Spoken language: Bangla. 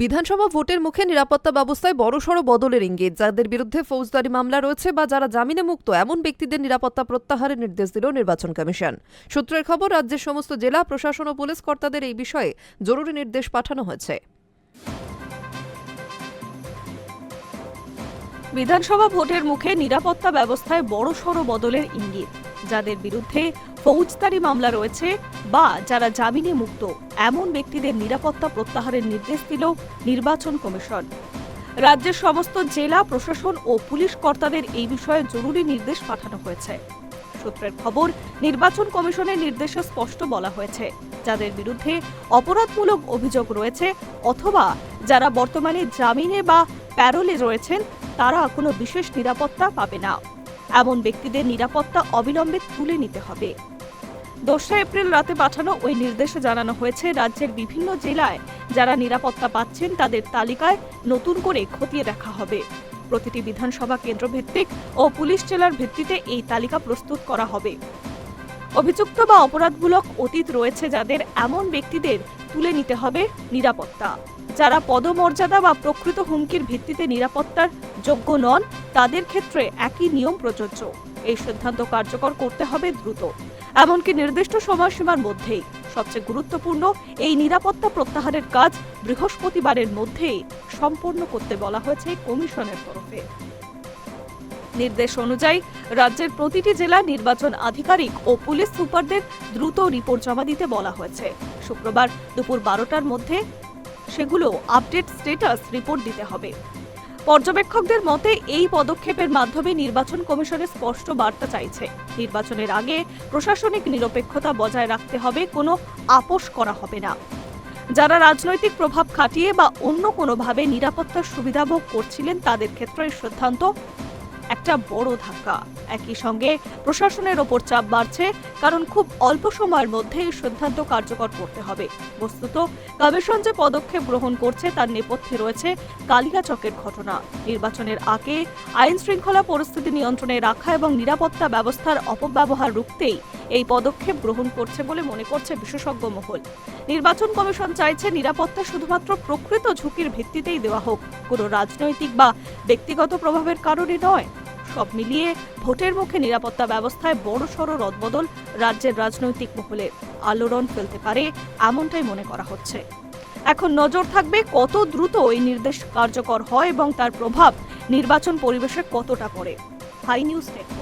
বিধানসভা ভোটের মুখে নিরাপত্তা ব্যবস্থায় বড়সড় বদলের ইঙ্গিত। যাদের বিরুদ্ধে ফৌজদারি মামলা রয়েছে বা যারা জামিনে মুক্ত এমন ব্যক্তিদের নিরাপত্তা প্রত্যাহারের নির্দেশ দিল নির্বাচন কমিশন। সূত্রের খবর, রাজ্যের সমস্ত জেলা প্রশাসন ও পুলিশ কর্তাদের এই বিষয়ে জরুরি নির্দেশ পাঠানো হয়েছে। বিধানসভা ভোটের মুখে নিরাপত্তা ব্যবস্থায় বড়সড় বদলের ইঙ্গিত। যাদের বিরুদ্ধে ফৌজদারি মামলা রয়েছে বা যারা জামিনে মুক্ত এমন ব্যক্তিদের নিরাপত্তা প্রত্যাহারের নির্দেশ দিল নির্বাচন কমিশন। রাজ্যের সমস্ত জেলা প্রশাসন ও পুলিশ কর্তাদের এই বিষয়ে জরুরি নির্দেশ পাঠানো হয়েছে। সূত্রের খবর, নির্বাচন কমিশনের নির্দেশে স্পষ্ট বলা হয়েছে, যাদের বিরুদ্ধে অপরাধমূলক অভিযোগ রয়েছে অথবা যারা বর্তমানে জামিনে বা প্যারোলে রয়েছেন তারা কোনো বিশেষ নিরাপত্তা পাবে না। এমন ব্যক্তিদের নিরাপত্তা অবিলম্বে তুলে নিতে হবে। 2 এপ্রিল রাতে পাঠানো ওই নির্দেশে জানানো হয়েছে, রাজ্যের বিভিন্ন জেলায় যারা নিরাপত্তা পাচ্ছেন তাদের তালিকায় নতুন করে খতিয়ে দেখা হবে। প্রতিটি বিধানসভা কেন্দ্র ভিত্তিক ও পুলিশ জেলার ভিত্তিতে এই তালিকা প্রস্তুত করা হবে। অভিযুক্ত বা অপরাধমূলক অতীত রয়েছে যাদের, এমন ব্যক্তিদের তুলে নিতে হবে নিরাপত্তা। যারা পদমর্যাদা বা প্রকৃত হুমকির ভিত্তিতে নিরাপত্তার যোগ্য নন তাদের ক্ষেত্রে একই নিয়ম প্রযোজ্য। এই সিদ্ধান্ত কার্যকর করতে হবে দ্রুত, এমনকি নির্দিষ্ট সময়সীমার মধ্যেই। সবচেয়ে গুরুত্বপূর্ণ, এই নিরাপত্তা প্রত্যাহারের কাজ বৃহস্পতিবারের মধ্যেই সম্পন্ন করতে বলা হয়েছে কমিশনের তরফে। নির্দেশ অনুযায়ী রাজ্যের প্রতিটি জেলা নির্বাচন আধিকারিক ও পুলিশ সুপারদের দ্রুত রিপোর্ট জমা দিতে বলা হয়েছে। শুক্রবার দুপুর 12টার মধ্যে সেগুলো আপডেট স্ট্যাটাস রিপোর্ট দিতে হবে। পর্যবেক্ষকদের মতে এই পদক্ষেপের মাধ্যমে নির্বাচন কমিশনের স্পষ্ট বার্তা চাইছে, নির্বাচনের আগে প্রশাসনিক নিরপেক্ষতা বজায় রাখতে হবে, কোনো আপোষ করা হবে না। যারা রাজনৈতিক প্রভাব খাটিয়ে বা অন্য কোনোভাবে নিরাপত্তার সুবিধা ভোগ করছিলেন তাদের ক্ষেত্রে এই সিদ্ধান্ত একটা বড় ধাক্কা। একই সঙ্গে প্রশাসনের ওপর চাপ বাড়ছে, কারণ খুব অল্প সময়ের মধ্যে এই সিদ্ধান্ত কার্যকর করতে হবে। বস্তুত কমিশন যে পদক্ষেপ গ্রহণ করছে তার নেপথ্যে রয়েছে কালিয়াচকের ঘটনা। নির্বাচনের আগে আইন শৃঙ্খলা পরিস্থিতি নিয়ন্ত্রণে রাখা এবং নিরাপত্তা ব্যবস্থার অপব্যবহার রুখতেই এই পদক্ষেপ গ্রহণ করছে বলে মনে করছে বিশেষজ্ঞ মহল। নির্বাচন কমিশন চাইছে সনিরাপত্তা শুধুমাত্র প্রকৃত ঝুঁকির ভিত্তিতেই দেওয়া হোক, কোনো রাজনৈতিক বা ব্যক্তিগত প্রভাবের কারণে নয়। সব মিলিয়ে ভোটের মুখে নিরাপত্তা ব্যবস্থায় বড়সড় রদবদল রাজ্যের রাজনৈতিক মহলে আলোড়ন ফেলতে পারে, এমনটাই মনে করা হচ্ছে। এখন নজর থাকবে কত দ্রুত এই নির্দেশ কার্যকর হয় এবং তার প্রভাব নির্বাচন পরিবেশে কতটা পড়ে। Hi news network.